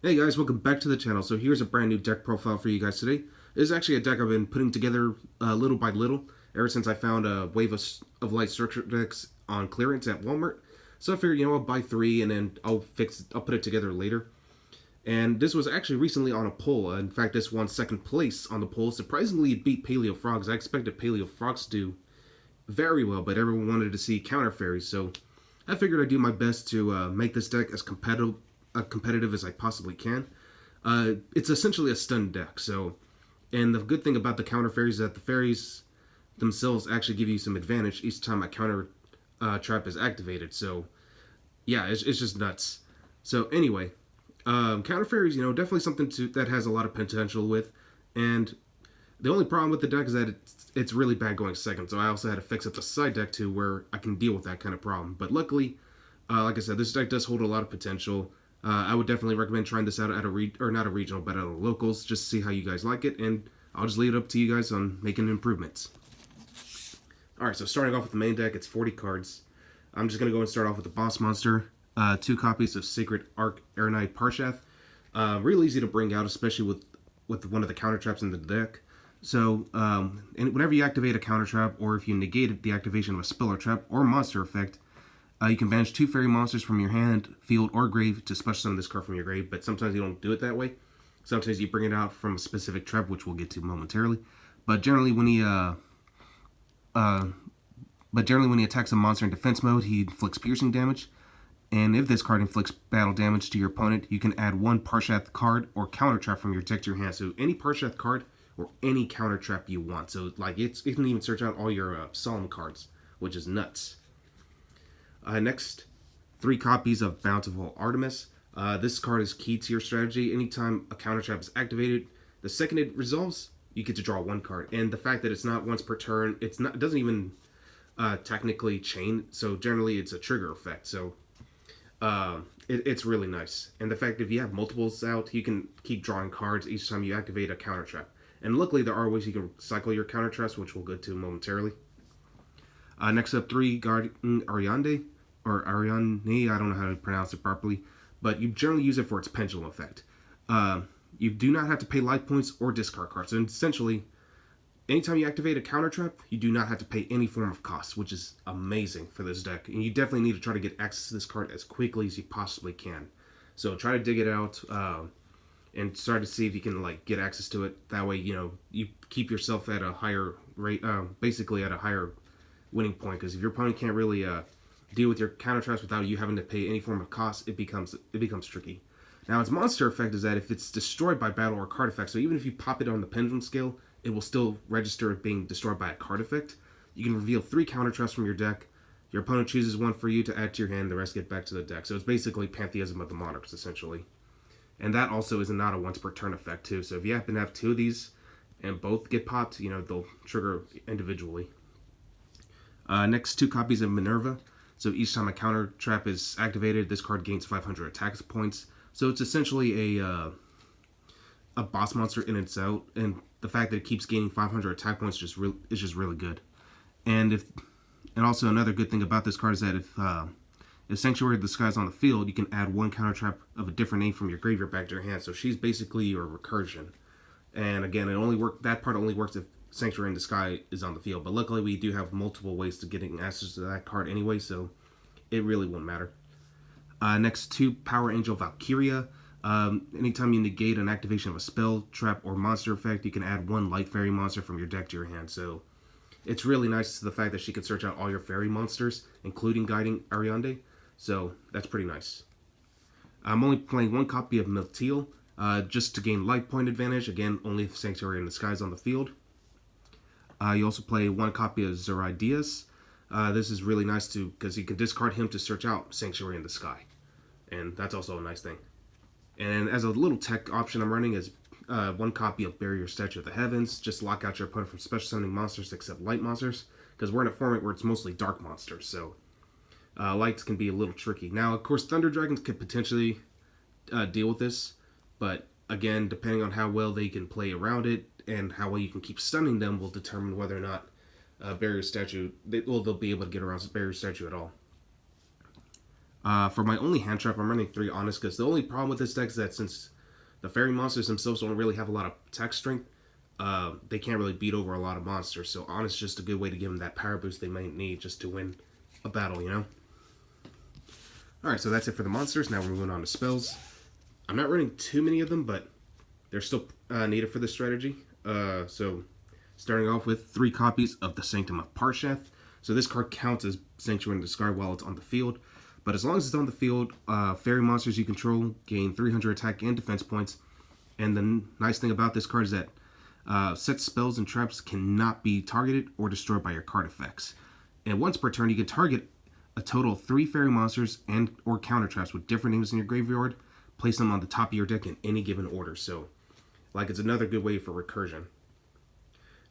Hey guys, welcome back to the channel. So here's a brand new deck profile for you guys today. This is actually a deck I've been putting together little by little ever since I found a wave of light structure decks on clearance at Walmart. So I figured, I'll buy three and then I'll put it together later. And this was actually recently on a poll. In fact, this won second place on the poll. Surprisingly, it beat Paleo Frogs. I expected Paleo Frogs to do very well, but everyone wanted to see Counter Fairies. So I figured I'd do my best to make this deck as competitive as I possibly can. It's essentially a stun deck. So, and the good thing about the Counter Fairies is that the fairies themselves actually give you some advantage each time a counter trap is activated. So, yeah, it's just nuts. So anyway, Counter Fairies, definitely something that has a lot of potential with, and the only problem with the deck is that it's really bad going second. So I also had to fix up the side deck too, where I can deal with that kind of problem. But luckily, like I said, this deck does hold a lot of potential. I would definitely recommend trying this out at not a regional, but at a locals, just to see how you guys like it, and I'll just leave it up to you guys on making improvements. All right, so starting off with the main deck, it's 40 cards. I'm just gonna go and start off with the boss monster. Two copies of Sacred Arc Aranite Parshath. Real easy to bring out, especially with one of the counter traps in the deck. So, and whenever you activate a counter trap, or if you negate the activation of a spell or trap or monster effect, you can banish two fairy monsters from your hand, field, or grave to special summon this card from your grave. But sometimes you don't do it that way. Sometimes you bring it out from a specific trap, which we'll get to momentarily. But generally, when he attacks a monster in defense mode, he inflicts piercing damage. And if this card inflicts battle damage to your opponent, you can add one Parshath card or counter trap from your deck to your hand. So any Parshath card or any counter trap you want. So like it can even search out all your Solemn cards, which is nuts. Next, three copies of Bountiful Artemis. This card is key to your strategy. Anytime a counter trap is activated, the second it resolves, you get to draw one card. And the fact that it's not once per turn, it doesn't even technically chain. So generally, it's a trigger effect. So it's really nice. And the fact that if you have multiples out, you can keep drawing cards each time you activate a counter trap. And luckily, there are ways you can cycle your counter traps, which we'll get to momentarily. Next up, three Guardian Ariande, or Ariane, I don't know how to pronounce it properly, but you generally use it for its pendulum effect. You do not have to pay life points or discard cards. And essentially, anytime you activate a counter trap, you do not have to pay any form of cost, which is amazing for this deck. And you definitely need to try to get access to this card as quickly as you possibly can. So try to dig it out and start to see if you can get access to it. That way, you keep yourself at a higher rate, basically at a higher winning point. Because if your opponent can't really deal with your counter traps without you having to pay any form of cost, it becomes tricky. Now, its monster effect is that if it's destroyed by battle or card effect, so even if you pop it on the pendulum scale, it will still register as being destroyed by a card effect. You can reveal three counter traps from your deck. Your opponent chooses one for you to add to your hand. The rest get back to the deck. So it's basically Pantheism of the Monarchs, essentially. And that also is not a once per turn effect, too. So if you happen to have two of these and both get popped, they'll trigger individually. Next, two copies of Minerva. So each time a counter trap is activated, this card gains 500 attack points. So it's essentially a boss monster in itself, and the fact that it keeps gaining 500 attack points is just really good. And also another good thing about this card is that if Sanctuary of the Sky is on the field, you can add one counter trap of a different name from your graveyard back to your hand. So she's basically your recursion. And again, that part only works if Sanctuary in the Sky is on the field. But luckily, we do have multiple ways to getting access to that card anyway, so it really won't matter. Next, two Power Angel Valkyria. Anytime you negate an activation of a spell, trap, or monster effect, you can add one light fairy monster from your deck to your hand. So it's really nice the fact that she can search out all your fairy monsters, including Guiding Ariande. So that's pretty nice. I'm only playing one copy of Miltiel, just to gain life point advantage. Again, only if Sanctuary in the Sky is on the field. You also play one copy of Zeraidias. This is really nice too, because you can discard him to search out Sanctuary in the Sky. And that's also a nice thing. And as a little tech option I'm running is one copy of Barrier Statue of the Heavens. Just lock out your opponent from special summoning monsters except light monsters, because we're in a format where it's mostly dark monsters, so lights can be a little tricky. Now, of course, Thunder Dragons could potentially deal with this, but again, depending on how well they can play around it and how well you can keep stunning them will determine whether or not Barrier Statue, they'll be able to get around Barrier Statue at all. For my only hand trap, I'm running 3 Honest, because the only problem with this deck is that since the fairy monsters themselves don't really have a lot of attack strength, they can't really beat over a lot of monsters. So Honest is just a good way to give them that power boost they might need just to win a battle, you know? Alright, so that's it for the monsters. Now we're moving on to spells. I'm not running too many of them, but they're still needed for this strategy. So starting off with 3 copies of the Sanctum of Parshath. So this card counts as Sanctuary in Discard while it's on the field. But as long as it's on the field, fairy monsters you control gain 300 attack and defense points. And the nice thing about this card is that set spells and traps cannot be targeted or destroyed by your card effects. And once per turn, you can target a total of 3 fairy monsters and or counter traps with different names in your graveyard. Place them on the top of your deck in any given order. So, like, it's another good way for recursion.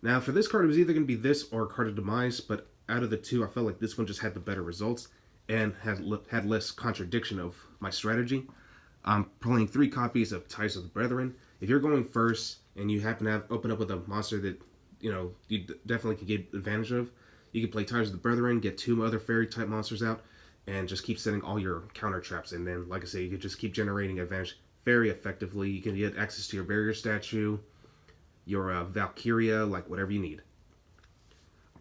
Now, for this card, it was either going to be this or Card of Demise, but out of the two, I felt like this one just had the better results and had less contradiction of my strategy. I'm playing 3 copies of Ties of the Brethren. If you're going first and you happen to open up with a monster that, you know, you definitely could get advantage of, you can play Ties of the Brethren, get 2 other fairy type monsters out, and just keep setting all your counter traps. And then, like I say, you can just keep generating advantage very effectively. You can get access to your barrier statue, your Valkyria, like whatever you need.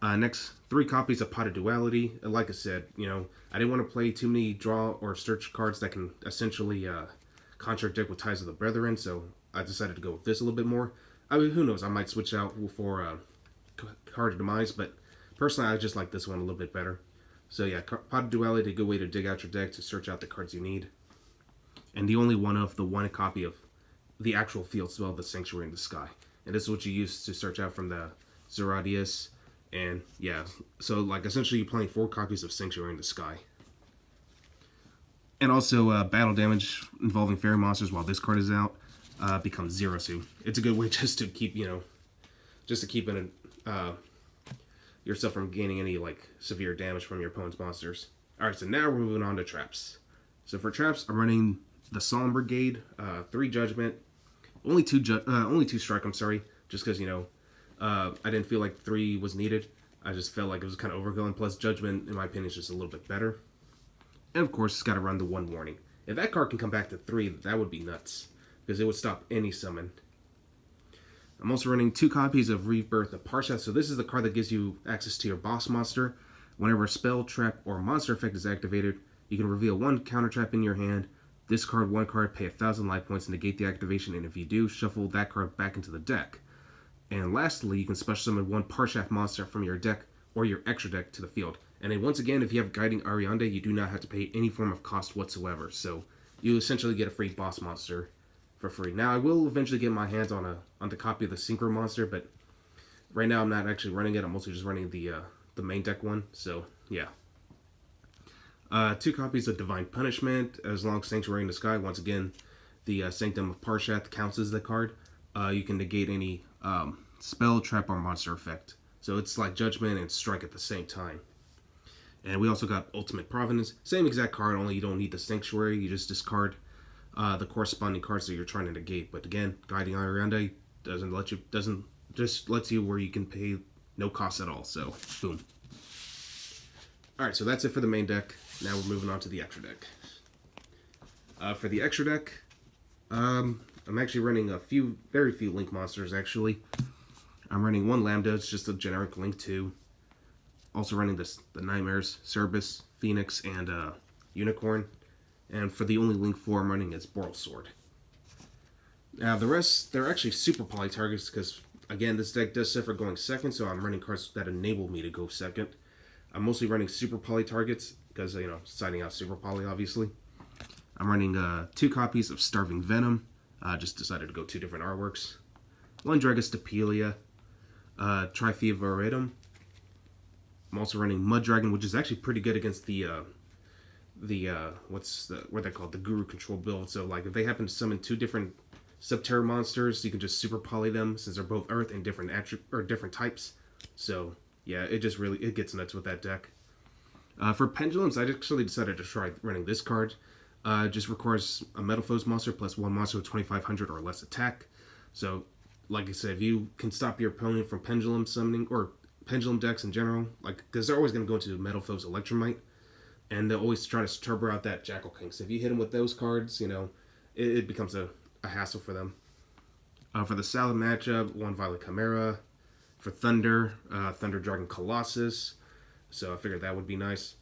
Next, 3 copies of Pot of Duality. Like I said, you know, I didn't want to play too many draw or search cards that can essentially contradict with Ties of the Brethren, so I decided to go with this a little bit more. I mean, who knows, I might switch out for Card of Demise, but personally I just like this one a little bit better. So yeah, Pot of Duality, a good way to dig out your deck to search out the cards you need. And the only one of the one copy of the actual field spell, the Sanctuary in the Sky. And this is what you use to search out from the Zeradius. And yeah, so like essentially you're playing 4 copies of Sanctuary in the Sky. And also battle damage involving fairy monsters while this card is out becomes 0. So it's a good way just to keep, you know, just to keep yourself from gaining any like severe damage from your opponent's monsters. Alright, so now we're moving on to traps. So for traps, I'm running the Solemn Brigade, 3 Judgment, only 2 Strike, I'm sorry, just because, you know, I didn't feel like 3 was needed. I just felt like it was kind of overkill, and plus Judgment, in my opinion, is just a little bit better. And of course, it's got to run the 1 Warning. If that card can come back to 3, that would be nuts, because it would stop any summon. I'm also running 2 copies of Rebirth of Parshath, so this is the card that gives you access to your boss monster. Whenever a spell, trap, or monster effect is activated, you can reveal 1 counter trap in your hand, discard 1 card, pay 1,000 life points, and negate the activation, and if you do, shuffle that card back into the deck. And lastly, you can special summon 1 Parshath monster from your deck or your extra deck to the field. And then once again, if you have Guiding Ariande, you do not have to pay any form of cost whatsoever. So you essentially get a free boss monster for free. Now, I will eventually get my hands on the copy of the Synchro monster, but right now I'm not actually running it. I'm mostly just running the main deck one. So yeah. 2 copies of Divine Punishment, as long as Sanctuary in the Sky. Once again, the Sanctum of Parshath counts as the card. You can negate any spell, trap, or monster effect. So it's like Judgment and Strike at the same time. And we also got Ultimate Providence. Same exact card, only you don't need the Sanctuary. You just discard the corresponding cards that you're trying to negate. But again, Guiding Ariande just lets you where you can pay no cost at all. So boom. Alright, so that's it for the main deck. Now we're moving on to the extra deck. For the extra deck, I'm actually running very few Link monsters, actually. I'm running 1 Lambda, it's just a generic Link 2. Also running the Nightmares, Cerberus, Phoenix, and Unicorn. And for the only Link 4 I'm running is Boral Sword. Now the rest, they're actually super poly targets, because again, this deck does suffer going second, so I'm running cards that enable me to go second. I'm mostly running super poly targets, because, you know, signing out super poly, obviously. I'm running 2 copies of Starving Venom. Just decided to go 2 different artworks. 1 Dragostapelia, Trifevoratum. I'm also running Mud Dragon, which is actually pretty good against what they're called, the Guru Control build. So like if they happen to summon 2 different Subterra monsters, you can just super poly them since they're both Earth and different different types. So yeah, it gets nuts with that deck. For Pendulums, I actually decided to try running this card. Just requires a Metalfoes monster plus 1 monster with 2,500 or less attack. So, like I said, if you can stop your opponent from Pendulum summoning, or Pendulum decks in general, like, because they're always going to go into Metalfoes Electromite. And they'll always try to turbo out that Jackal King. So if you hit them with those cards, it becomes a hassle for them. For the Salad matchup, 1 Violet Chimera. For Thunder, Thunder Dragon Colossus. So I figured that would be nice.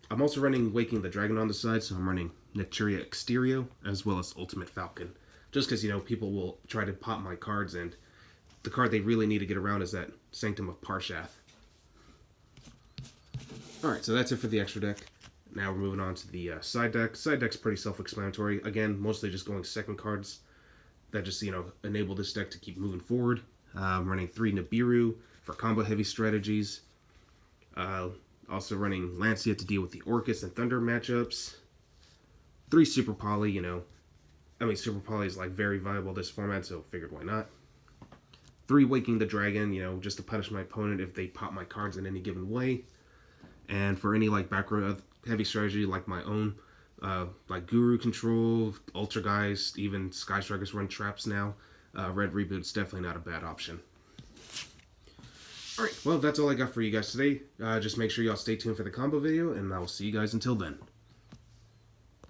I'm also running Waking the Dragon on the side, so I'm running Nectaria Exterio as well as Ultimate Falcon. Just because, people will try to pop my cards, and the card they really need to get around is that Sanctum of Parshath. Alright, so that's it for the extra deck. Now we're moving on to the side deck. Side deck's pretty self-explanatory. Again, mostly just going second cards that just, enable this deck to keep moving forward. I'm running 3 Nibiru for combo-heavy strategies. Also running Lancia to deal with the Orcus and Thunder matchups. 3 Super Poly, Super Poly is very viable this format, so figured why not. 3 Waking the Dragon, just to punish my opponent if they pop my cards in any given way. And for any back row heavy strategy like my own, like Guru Control, Ultrageist, even Sky Strikers run traps now, Red Reboot's definitely not a bad option. Alright, well, that's all I got for you guys today. Just make sure y'all stay tuned for the combo video, and I will see you guys until then.